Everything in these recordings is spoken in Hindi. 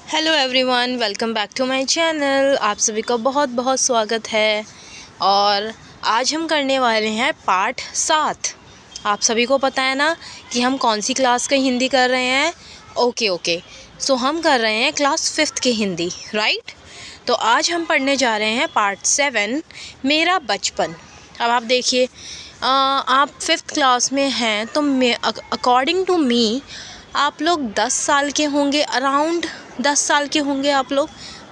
Hello everyone, welcome back to my channel. आप सभी का बहुत बहुत स्वागत है। और आज हम करने वाले हैं पार्ट 7। आप सभी को पता है ना कि हम कौन सी क्लास की हिंदी कर रहे हैं। ओके सो हम कर रहे हैं क्लास 5th की हिंदी, राइट। तो आज हम पढ़ने जा रहे हैं पार्ट 7, मेरा बचपन। अब आप देखिए, आप 5th क्लास में हैं तो अकॉर्डिंग टू मी आप लोग 10 साल के होंगे, अराउंड 10 साल के होंगे आप लोग,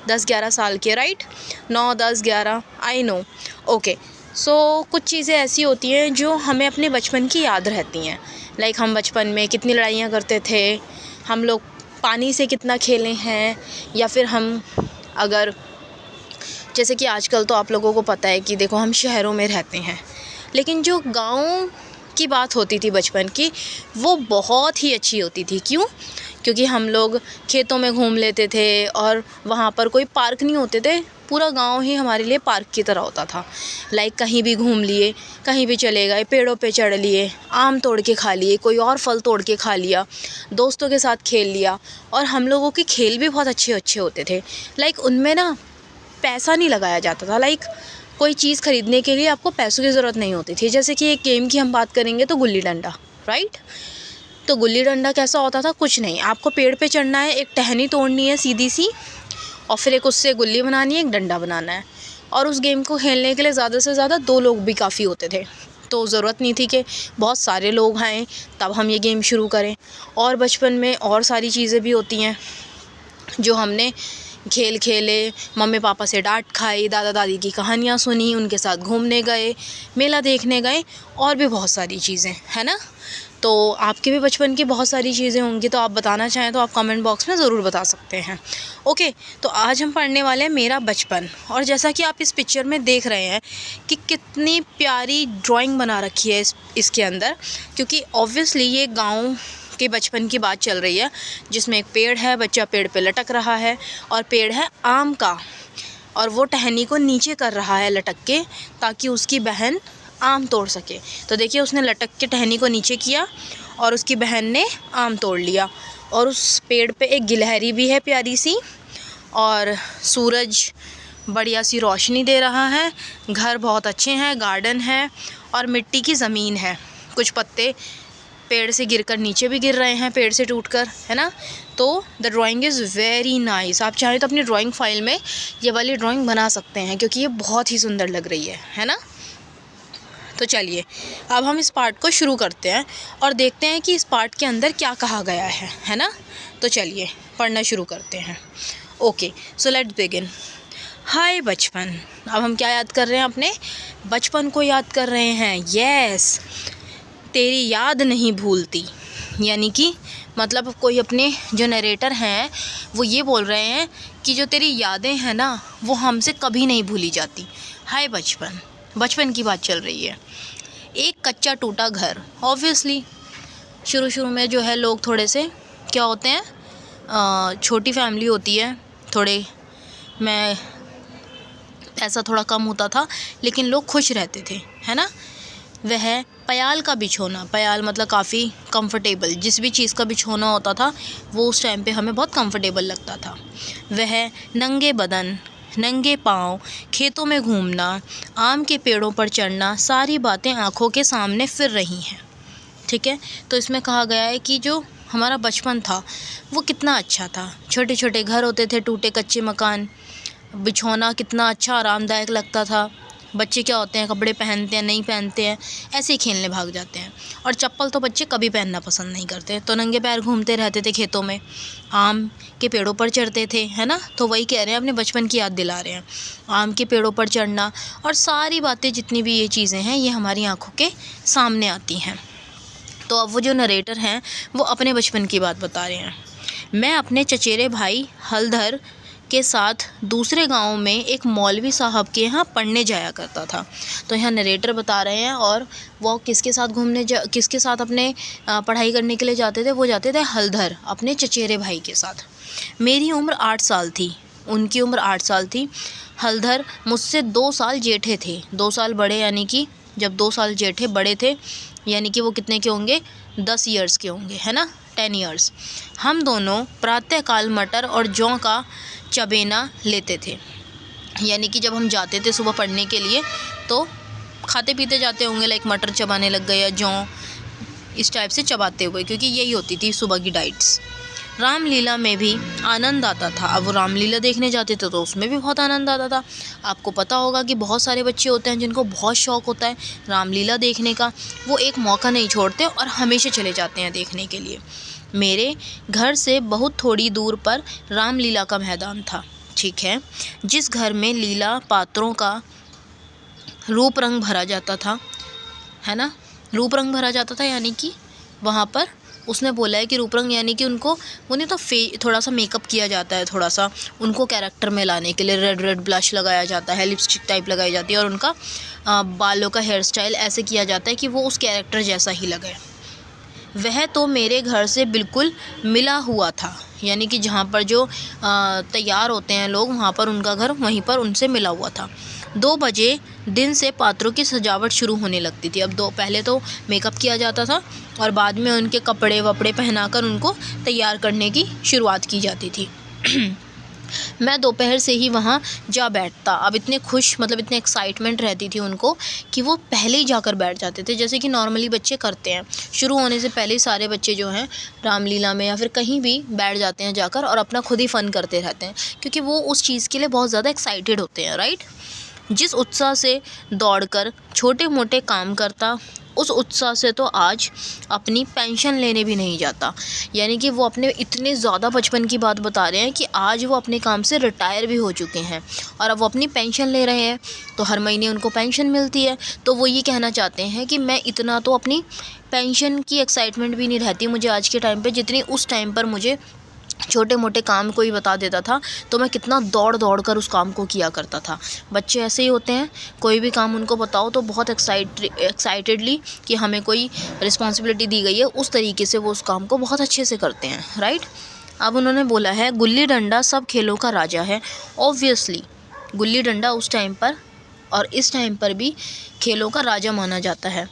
10-11 साल के, right. 9, 10, 11, I know. Okay so कुछ चीज़ें ऐसी होती हैं जो हमें अपने बचपन की याद रहती हैं। लाइक हम बचपन में कितनी लड़ाइयाँ करते थे, हम लोग पानी से कितना खेले हैं, या फिर हम अगर जैसे कि आजकल तो आप लोगों को पता है कि देखो हम शहरों में रहते हैं, लेकिन जो गाँव की बात होती थी बचपन की, वो बहुत ही अच्छी होती थी। क्यों? क्योंकि हम लोग खेतों में घूम लेते थे और वहाँ पर कोई पार्क नहीं होते थे, पूरा गांव ही हमारे लिए पार्क की तरह होता था। लाइक कहीं भी घूम लिए, कहीं भी चले गए, पेड़ों पे चढ़ लिए, आम तोड़ के खा लिए, कोई और फल तोड़ के खा लिया, दोस्तों के साथ खेल लिया। और हम लोगों के खेल भी बहुत अच्छे अच्छे होते थे। लाइक उनमें ना पैसा नहीं लगाया जाता था। लाइक कोई चीज़ ख़रीदने के लिए आपको पैसों की ज़रूरत नहीं होती थी। जैसे कि एक गेम की हम बात करेंगे तो गुल्ली डंडा, राइट। तो गुल्ली डंडा कैसा होता था? कुछ नहीं, आपको पेड़ पे चढ़ना है, एक टहनी तोड़नी है सीधी सी, और फिर एक उससे गुल्ली बनानी है, एक डंडा बनाना है। और उस गेम को खेलने के लिए ज़्यादा से ज़्यादा 2 लोग भी काफ़ी होते थे। तो ज़रूरत नहीं थी कि बहुत सारे लोग आएँ तब हम ये गेम शुरू करें। और बचपन में और सारी चीज़ें भी होती हैं जो हमने खेल खेले, मम्मी पापा से डांट खाई, दादा दादी की कहानियाँ सुनी, उनके साथ घूमने गए, मेला देखने गए, और भी बहुत सारी चीज़ें, है ना। तो आपके भी बचपन की बहुत सारी चीज़ें होंगी, तो आप बताना चाहें तो आप कमेंट बॉक्स में ज़रूर बता सकते हैं। ओके, तो आज हम पढ़ने वाले हैं मेरा बचपन। और जैसा कि आप इस पिक्चर में देख रहे हैं कि कितनी प्यारी ड्राइंग बना रखी है इसके अंदर, क्योंकि ऑब्वियसली ये गाँव के बचपन की बात चल रही है, जिसमें एक पेड़ है, बच्चा पेड़ पे लटक रहा है, और पेड़ है आम का, और वो टहनी को नीचे कर रहा है लटक के, ताकि उसकी बहन आम तोड़ सके। तो देखिए, उसने लटक के टहनी को नीचे किया और उसकी बहन ने आम तोड़ लिया। और उस पेड़ पे एक गिलहरी भी है प्यारी सी, और सूरज बढ़िया सी रोशनी दे रहा है, घर बहुत अच्छे हैं, गार्डन है, और मिट्टी की ज़मीन है। कुछ पत्ते पेड़ से गिरकर नीचे भी गिर रहे हैं, पेड़ से टूटकर, है ना। तो the drawing is very nice. आप चाहें तो अपनी ड्राइंग फाइल में ये वाली ड्राइंग बना सकते हैं, क्योंकि ये बहुत ही सुंदर लग रही है ना। तो चलिए अब हम इस पार्ट को शुरू करते हैं और देखते हैं कि इस पार्ट के अंदर क्या कहा गया है ना। तो चलिए पढ़ना शुरू करते हैं। Okay so let's begin. Hi बचपन। अब हम क्या याद कर रहे हैं? अपने बचपन को याद कर रहे हैं। यस, तेरी याद नहीं भूलती, यानी कि मतलब कोई अपने जो नरेटर हैं वो ये बोल रहे हैं कि जो तेरी यादें हैं ना वो हमसे कभी नहीं भूली जाती। हाय बचपन, बचपन की बात चल रही है। एक कच्चा टूटा घर। ऑब्वियसली शुरू में जो है लोग थोड़े से क्या होते हैं, छोटी फैमिली होती है, थोड़े मैं ऐसा थोड़ा कम होता था, लेकिन लोग खुश रहते थे, है ना। वह पयाल का बिछोना, पयाल मतलब काफ़ी कंफर्टेबल, जिस भी चीज़ का बिछोना होता था वो उस टाइम पे हमें बहुत कंफर्टेबल लगता था। वह नंगे बदन, नंगे पाँव, खेतों में घूमना, आम के पेड़ों पर चढ़ना, सारी बातें आँखों के सामने फिर रही हैं। ठीक है, तो इसमें कहा गया है कि जो हमारा बचपन था वो कितना अच्छा था। छोटे छोटे घर होते थे, टूटे कच्चे मकान, बिछौना कितना अच्छा आरामदायक लगता था। बच्चे क्या होते हैं, कपड़े पहनते हैं, नहीं पहनते हैं, ऐसे ही खेलने भाग जाते हैं। और चप्पल तो बच्चे कभी पहनना पसंद नहीं करते, तो नंगे पैर घूमते रहते थे खेतों में, आम के पेड़ों पर चढ़ते थे, है ना। तो वही कह रहे हैं, अपने बचपन की याद दिला रहे हैं। आम के पेड़ों पर चढ़ना और सारी बातें, जितनी भी ये चीज़ें हैं, ये हमारी आँखों के सामने आती हैं। तो अब वो जो नरेटर हैं वो अपने बचपन की बात बता रहे हैं। मैं अपने चचेरे भाई हलधर के साथ दूसरे गांव में एक मौलवी साहब के यहाँ पढ़ने जाया करता था। तो यहाँ नरेटर बता रहे हैं, और वो किसके साथ किसके साथ अपने पढ़ाई करने के लिए जाते थे? वो जाते थे हलधर, अपने चचेरे भाई के साथ। मेरी उम्र 8 साल थी, उनकी उम्र 8 साल थी। हलधर मुझसे 2 साल जेठे थे, 2 साल बड़े, यानी कि जब 2 साल जेठे बड़े थे, यानी कि वो कितने के होंगे? 10 ईयर्स के होंगे, है ना। 10 ईयर्स। हम दोनों प्रातःकाल मटर और जौ का चबेना लेते थे। यानी कि जब हम जाते थे सुबह पढ़ने के लिए तो खाते पीते जाते होंगे, लाइक मटर चबाने लग गए या जौ, इस टाइप से चबाते हुए, क्योंकि यही होती थी सुबह की डाइट्स। रामलीला में भी आनंद आता था। अब वो रामलीला देखने जाते थे तो उसमें भी बहुत आनंद आता था। आपको पता होगा कि बहुत सारे बच्चे होते हैं जिनको बहुत शौक़ होता है रामलीला देखने का, वो एक मौका नहीं छोड़ते और हमेशा चले जाते हैं देखने के लिए। मेरे घर से बहुत थोड़ी दूर पर रामलीला का मैदान था, ठीक है, जिस घर में लीला पात्रों का रूप रंग भरा जाता था, है ना, रूप रंग भरा जाता था। यानी कि वहाँ पर उसने बोला है कि रूप रंग यानी कि उनको वो नहीं तो थोड़ा सा मेकअप किया जाता है, थोड़ा सा उनको कैरेक्टर में लाने के लिए रेड रेड ब्लश लगाया जाता है, लिपस्टिक टाइप लगाई जाती है और उनका बालों का हेयर स्टाइल ऐसे किया जाता है कि वो उस कैरेक्टर जैसा ही लगे। वह तो मेरे घर से बिल्कुल मिला हुआ था, यानी कि जहाँ पर जो तैयार होते हैं लोग वहाँ पर उनका घर वहीं पर उनसे मिला हुआ था। 2 बजे दिन से पात्रों की सजावट शुरू होने लगती थी। अब पहले तो मेकअप किया जाता था और बाद में उनके कपड़े वपड़े पहनाकर उनको तैयार करने की शुरुआत की जाती थी। मैं दोपहर से ही वहाँ जा बैठता। अब इतने खुश, मतलब इतने एक्साइटमेंट रहती थी उनको कि वो पहले ही जाकर बैठ जाते थे, जैसे कि नॉर्मली बच्चे करते हैं। शुरू होने से पहले ही सारे बच्चे जो हैं रामलीला में या फिर कहीं भी बैठ जाते हैं जाकर और अपना खुद ही फ़न करते रहते हैं, क्योंकि वो उस चीज़ के लिए बहुत ज़्यादा एक्साइटेड होते हैं, राइट। जिस उत्साह से दौड़कर छोटे मोटे काम करता, उस उत्साह से तो आज अपनी पेंशन लेने भी नहीं जाता। यानी कि वो अपने इतने ज़्यादा बचपन की बात बता रहे हैं कि आज वो अपने काम से रिटायर भी हो चुके हैं और अब वो अपनी पेंशन ले रहे हैं, तो हर महीने उनको पेंशन मिलती है। तो वो ये कहना चाहते हैं कि मैं इतना तो अपनी पेंशन की एक्साइटमेंट भी नहीं रहती मुझे आज के टाइम पे, जितनी उस टाइम पर मुझे छोटे मोटे काम कोई बता देता था तो मैं कितना दौड़ दौड़ कर उस काम को किया करता था। बच्चे ऐसे ही होते हैं, कोई भी काम उनको बताओ तो बहुत एक्साइटेडली कि हमें कोई रिस्पॉन्सिबिलिटी दी गई है, उस तरीके से वो उस काम को बहुत अच्छे से करते हैं, राइट। अब उन्होंने बोला है गुल्ली डंडा सब खेलों का राजा है। ऑब्वियसली गुल्ली डंडा उस टाइम पर और इस टाइम पर भी खेलों का राजा माना जाता है।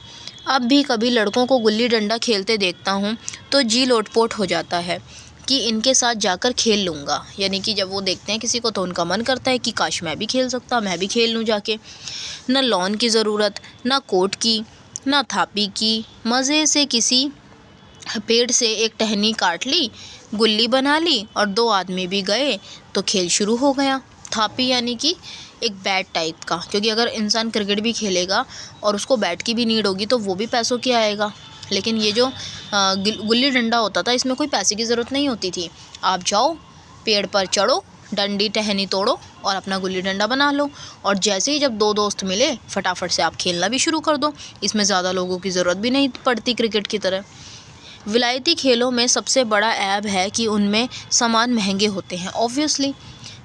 अब भी कभी लड़कों को गुल्ली डंडा खेलते देखता हूँ तो जी लोटपोट हो जाता है कि इनके साथ जाकर खेल लूँगा। यानी कि जब वो देखते हैं किसी को तो उनका मन करता है कि काश मैं भी खेल सकता, मैं भी खेल लूँ जाके। न लॉन की ज़रूरत, न कोट की, न थापी की, मज़े से किसी पेड़ से एक टहनी काट ली, गुल्ली बना ली और 2 आदमी भी गए तो खेल शुरू हो गया। थापी यानी कि एक बैट टाइप का, क्योंकि अगर इंसान क्रिकेट भी खेलेगा और उसको बैट की भी नीड होगी तो वो भी पैसों की आएगा। लेकिन ये जो गुल्ली डंडा होता था इसमें कोई पैसे की ज़रूरत नहीं होती थी। आप जाओ पेड़ पर चढ़ो, डंडी टहनी तोड़ो और अपना गुल्ली डंडा बना लो, और जैसे ही जब 2 दोस्त मिले फटाफट से आप खेलना भी शुरू कर दो। इसमें ज़्यादा लोगों की ज़रूरत भी नहीं पड़ती क्रिकेट की तरह। विलायती खेलों में सबसे बड़ा ऐब है कि उनमें सामान महंगे होते हैं। ऑब्वियसली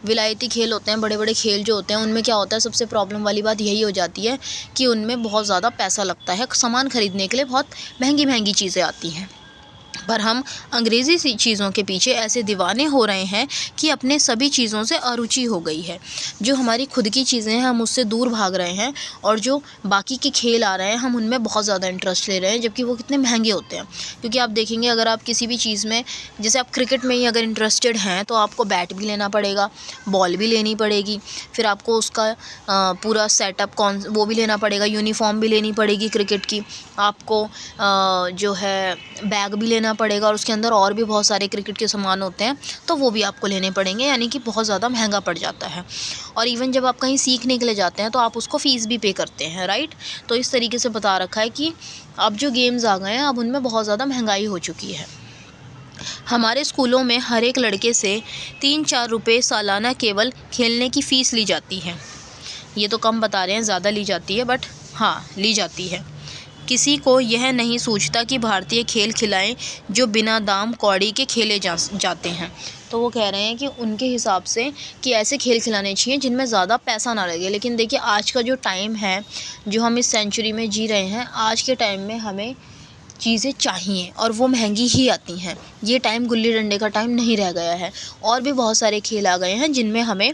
विलायती खेल होते हैं, बड़े बड़े खेल जो होते हैं उनमें क्या होता है, सबसे प्रॉब्लम वाली बात यही हो जाती है कि उनमें बहुत ज़्यादा पैसा लगता है। सामान ख़रीदने के लिए बहुत महंगी महंगी चीज़ें आती हैं। पर हम अंग्रेज़ी सी चीज़ों के पीछे ऐसे दीवाने हो रहे हैं कि अपने सभी चीज़ों से अरुचि हो गई है। जो हमारी खुद की चीज़ें हैं हम उससे दूर भाग रहे हैं, और जो बाकी के खेल आ रहे हैं हम उनमें बहुत ज़्यादा इंटरेस्ट ले रहे हैं, जबकि वो कितने महंगे होते हैं। क्योंकि आप देखेंगे अगर आप किसी भी चीज़ में, जैसे आप क्रिकेट में ही अगर इंटरेस्टेड हैं तो आपको बैट भी लेना पड़ेगा, बॉल भी लेनी पड़ेगी, फिर आपको उसका पूरा सेटअप वो भी लेना पड़ेगा, यूनिफॉर्म भी लेनी पड़ेगी क्रिकेट की, आपको जो है बैग भी लेना पड़ेगा और उसके अंदर और भी बहुत सारे क्रिकेट के सामान होते हैं तो वो भी आपको लेने पड़ेंगे। यानी कि बहुत ज़्यादा महंगा पड़ जाता है। और इवन जब आप कहीं सीखने के लिए जाते हैं तो आप उसको फ़ीस भी पे करते हैं, राइट। तो इस तरीके से बता रखा है कि अब जो गेम्स आ गए हैं अब उनमें बहुत ज़्यादा महंगाई हो चुकी है। हमारे स्कूलों में हर एक लड़के से 3-4 रुपये सालाना केवल खेलने की फ़ीस ली जाती है। ये तो कम बता रहे हैं, ज़्यादा ली जाती है, बट हाँ ली जाती है। किसी को यह नहीं सूझता कि भारतीय खेल खिलाएं जो बिना दाम कौड़ी के खेले जाते हैं। तो वो कह रहे हैं कि उनके हिसाब से कि ऐसे खेल खिलाने चाहिए जिनमें ज़्यादा पैसा ना लगे। लेकिन देखिए आज का जो टाइम है, जो हम इस सेंचुरी में जी रहे हैं, आज के टाइम में हमें चीज़ें चाहिए और वो महंगी ही आती हैं। ये टाइम गुल्ली डंडे का टाइम नहीं रह गया है। और भी बहुत सारे खेल आ गए हैं जिनमें हमें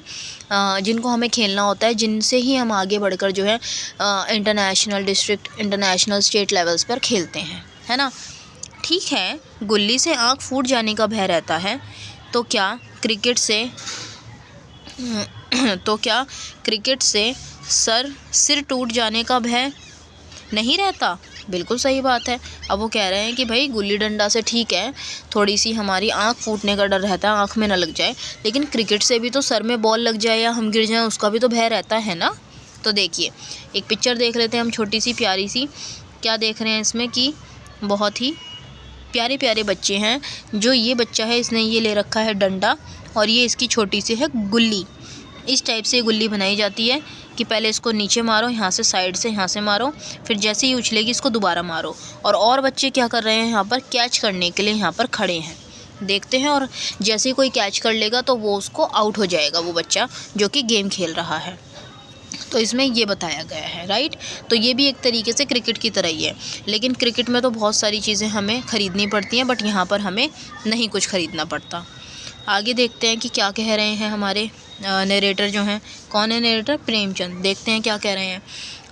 जिनको हमें खेलना होता है, जिनसे ही हम आगे बढ़कर जो है international, district, international, state levels पर खेलते हैं, है ना। ठीक है, गुल्ली से आँख फूट जाने का भय रहता है, तो क्या क्रिकेट से सिर टूट जाने का भय नहीं रहता? बिल्कुल सही बात है। अब वो कह रहे हैं कि भाई गुल्ली डंडा से ठीक है, थोड़ी सी हमारी आँख फूटने का डर रहता है, आँख में ना लग जाए, लेकिन क्रिकेट से भी तो सर में बॉल लग जाए या हम गिर जाएं, उसका भी तो भय रहता है ना। तो देखिए, एक पिक्चर देख लेते हैं हम, छोटी सी प्यारी सी। क्या देख रहे हैं इसमें कि बहुत ही प्यारे प्यारे बच्चे हैं। जो ये बच्चा है, इसने ये ले रखा है डंडा, और ये इसकी छोटी सी है गुल्ली। इस टाइप से गुल्ली बनाई जाती है कि पहले इसको नीचे मारो, यहाँ से साइड से यहाँ से मारो, फिर जैसे ही उछलेगी इसको दोबारा मारो। और बच्चे क्या कर रहे हैं, यहाँ पर कैच करने के लिए यहाँ पर खड़े हैं, देखते हैं। और जैसे ही कोई कैच कर लेगा तो वो उसको आउट हो जाएगा, वो बच्चा जो कि गेम खेल रहा है। तो इसमें ये बताया गया है, राइट। तो ये भी एक तरीके से क्रिकेट की तरह ही है, लेकिन क्रिकेट में तो बहुत सारी चीज़ें हमें ख़रीदनी पड़ती हैं, बट यहाँ पर हमें नहीं कुछ ख़रीदना पड़ता। आगे देखते हैं कि क्या कह रहे हैं हमारे नरेटर जो हैं। कौन है नरेटर? प्रेमचंद। देखते हैं क्या कह रहे हैं।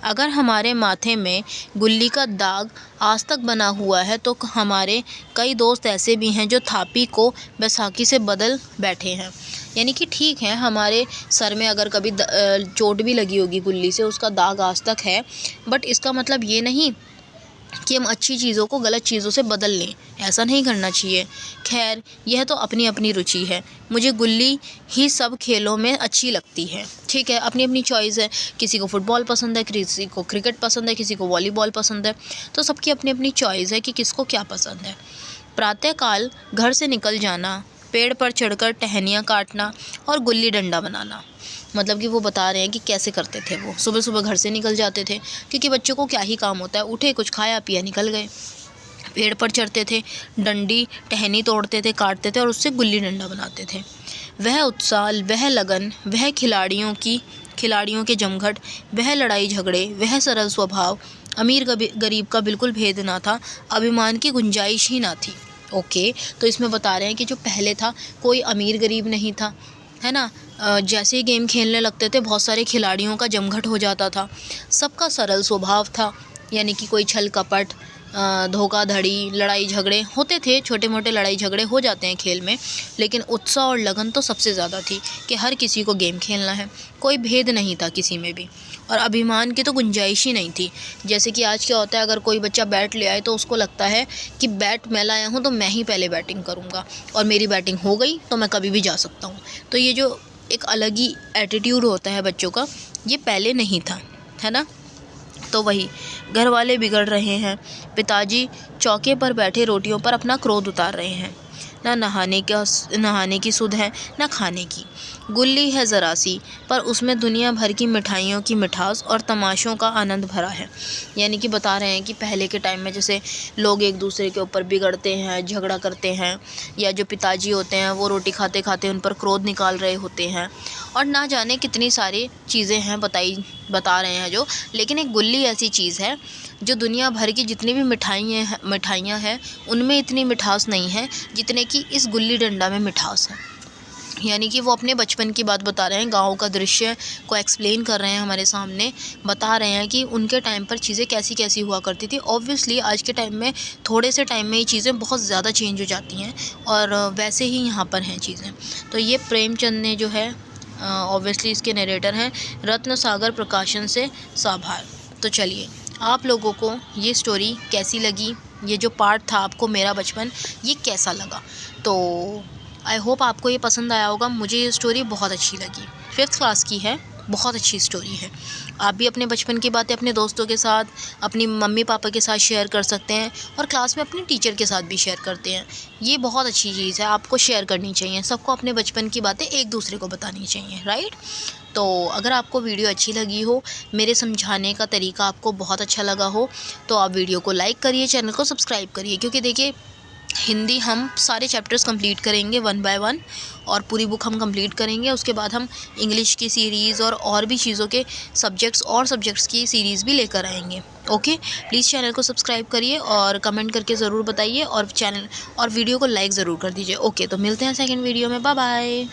अगर हमारे माथे में गुल्ली का दाग आज तक बना हुआ है, तो हमारे कई दोस्त ऐसे भी हैं जो थापी को बैसाखी से बदल बैठे हैं। यानी कि ठीक है, हमारे सर में अगर कभी चोट भी लगी होगी गुल्ली से, उसका दाग आज तक है, बट इसका मतलब ये नहीं कि हम अच्छी चीज़ों को गलत चीज़ों से बदल लें, ऐसा नहीं करना चाहिए। खैर, यह तो अपनी अपनी रुचि है। मुझे गुल्ली ही सब खेलों में अच्छी लगती है। ठीक है, अपनी अपनी चॉइस है। किसी को फुटबॉल पसंद है, किसी को क्रिकेट पसंद है, किसी को वॉलीबॉल पसंद है। तो सबकी अपनी अपनी चॉइस है कि किसको क्या पसंद है। प्रातःकाल घर से निकल जाना, पेड़ पर चढ़कर टहनियाँ काटना और गुल्ली डंडा बनाना। मतलब कि वो बता रहे हैं कि कैसे करते थे। वो सुबह सुबह घर से निकल जाते थे, क्योंकि बच्चों को क्या ही काम होता है, उठे, कुछ खाया पिया, निकल गए। पेड़ पर चढ़ते थे, डंडी टहनी तोड़ते थे, काटते थे और उससे गुल्ली डंडा बनाते थे। वह उत्साह, वह लगन, वह खिलाड़ियों के जमघट, वह लड़ाई झगड़े, वह सरल स्वभाव, अमीर गरीब का बिल्कुल भेद ना था, अभिमान की गुंजाइश ही ना थी। ओके, तो इसमें बता रहे हैं कि जो पहले था, कोई अमीर गरीब नहीं था, है ना। जैसे ही गेम खेलने लगते थे, बहुत सारे खिलाड़ियों का जमघट हो जाता था। सबका सरल स्वभाव था, यानी कि कोई छल कपट, धोखाधड़ी, लड़ाई झगड़े होते थे, छोटे मोटे लड़ाई झगड़े हो जाते हैं खेल में, लेकिन उत्साह और लगन तो सबसे ज़्यादा थी कि हर किसी को गेम खेलना है, कोई भेद नहीं था किसी में भी, और अभिमान की तो गुंजाइश ही नहीं थी। जैसे कि आज क्या होता है, अगर कोई बच्चा बैट ले आए तो उसको लगता है कि बैट मैं लाया हूँ तो मैं ही पहले बैटिंग करूँगा, और मेरी बैटिंग हो गई तो मैं कभी भी जा सकता हूँ। तो ये जो एक अलग ही एटीट्यूड होता है बच्चों का, ये पहले नहीं था, है ना। तो वही, घर वाले बिगड़ रहे हैं, पिताजी चौके पर बैठे रोटियों पर अपना क्रोध उतार रहे हैं। ना नहाने की सुध है, ना खाने की। गुल्ली है ज़रा सी, पर उसमें दुनिया भर की मिठाइयों की मिठास और तमाशों का आनंद भरा है। यानी कि बता रहे हैं कि पहले के टाइम में जैसे लोग एक दूसरे के ऊपर बिगड़ते हैं, झगड़ा करते हैं, या जो पिताजी होते हैं वो रोटी खाते खाते उन पर क्रोध निकाल रहे होते हैं, और ना जाने कितनी सारी चीज़ें हैं बता रहे हैं जो। लेकिन एक गुल्ली ऐसी चीज़ है जो दुनिया भर की जितनी भी मिठाइयाँ हैं उनमें इतनी मिठास नहीं है जितने कि इस गुल्ली डंडा में मिठास है। यानी कि वो अपने बचपन की बात बता रहे हैं, गाँव का दृश्य को एक्सप्लेन कर रहे हैं हमारे सामने, बता रहे हैं कि उनके टाइम पर चीज़ें कैसी कैसी हुआ करती थी। ऑब्वियसली आज के टाइम में थोड़े से टाइम में ये चीज़ें बहुत ज़्यादा चेंज हो जाती हैं, और वैसे ही यहाँ पर हैं चीज़ें। तो ये प्रेमचंद ने जो है, ऑब्वियसली इसके नरेटर हैं, रत्न सागर प्रकाशन से साभार। तो चलिए, आप लोगों को ये स्टोरी कैसी लगी, ये जो पार्ट था आपको मेरा बचपन, ये कैसा लगा? तो आई होप आपको ये पसंद आया होगा। मुझे ये स्टोरी बहुत अच्छी लगी, 5th क्लास की है, बहुत अच्छी स्टोरी है। आप भी अपने बचपन की बातें अपने दोस्तों के साथ, अपनी मम्मी पापा के साथ शेयर कर सकते हैं, और क्लास में अपने टीचर के साथ भी शेयर करते हैं। ये बहुत अच्छी चीज़ है, आपको शेयर करनी चाहिए। सबको अपने बचपन की बातें एक दूसरे को बतानी चाहिए, राइट। तो अगर आपको वीडियो अच्छी लगी हो, मेरे समझाने का तरीका आपको बहुत अच्छा लगा हो, तो आप वीडियो को लाइक करिए, चैनल को सब्सक्राइब करिए, क्योंकि देखिए हिंदी हम सारे चैप्टर्स कंप्लीट करेंगे 1 बाय 1, और पूरी बुक हम कंप्लीट करेंगे। उसके बाद हम इंग्लिश की सीरीज़ और भी चीज़ों के सब्जेक्ट्स की सीरीज़ भी लेकर आएंगे। ओके, प्लीज़ चैनल को सब्सक्राइब करिए और कमेंट करके ज़रूर बताइए, और वीडियो को लाइक ज़रूर कर दीजिए। ओके, तो मिलते हैं सेकंड वीडियो में। Bye bye.